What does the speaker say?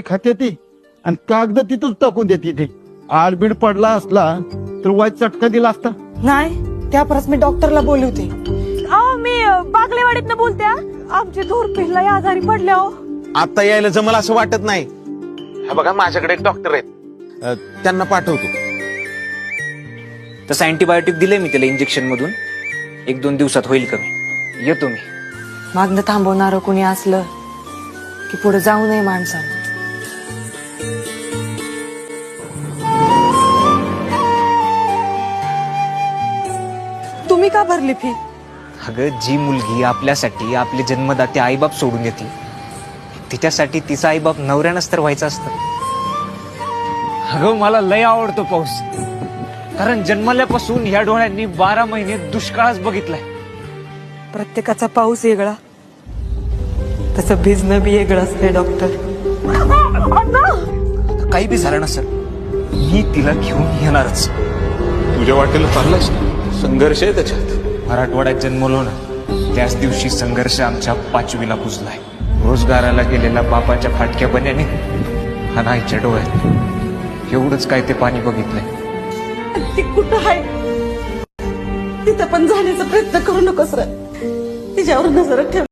खाते ती आणि कागद तिथून टाकून देते ते. आडबीड पडला असला तर वाईट चटका दिला असता. नाही त्यापरच मी डॉक्टरला बोलवते. मी बागलेवाडीत बोलते. आमची धूर पिल्ला आजारी पडल्या हो. आता यायला जमल असं वाटत नाही. हा बघा माझ्याकडे एक डॉक्टर आहेत, त्यांना पाठवतो. तसं अँटीबायोटिक दिलंय मी त्याला इंजेक्शन मधून. 1-2 दिवसात होईल कमी. येतो मी. मागणं थांबवणार कोणी असलं की पुढे जाऊ नये माणसानं. तुम्ही का भरली फी? अगं जी मुलगी आपल्यासाठी आपले जन्मदाते आईबाप सोडून येते तिच्यासाठी तिचा आईबाप नवऱ्यानंच तर व्हायचं असतं. अगं मला लय आवडतो पाऊस, कारण जन्मल्यापासून ह्या डोळ्यांनी 12 महिने दुष्काळच बघितलाय. प्रत्येकाचा पाऊस वेगळा, तसं भिजणं बी वेगळं असते डॉक्टर. काही बी झालं नसेल मी तिला घेऊन येणारच. तुझ्या वाटेला चाललास, संघर्ष आहे त्याच्यात. मराठवाड्यात जन्मलो ना त्याच दिवशी संघर्ष आमच्या 5वीला पुजलाय. रोजगाराला गेलेला बापाच्या फाटक्या बन्याने आणि आईच्या डोळ्यात एवढंच काय ते पाणी बघितलंय. ती कुठं आहे तिथं पण जाण्याचा प्रयत्न करू नकोस रे. तिच्यावर नजर ठेव.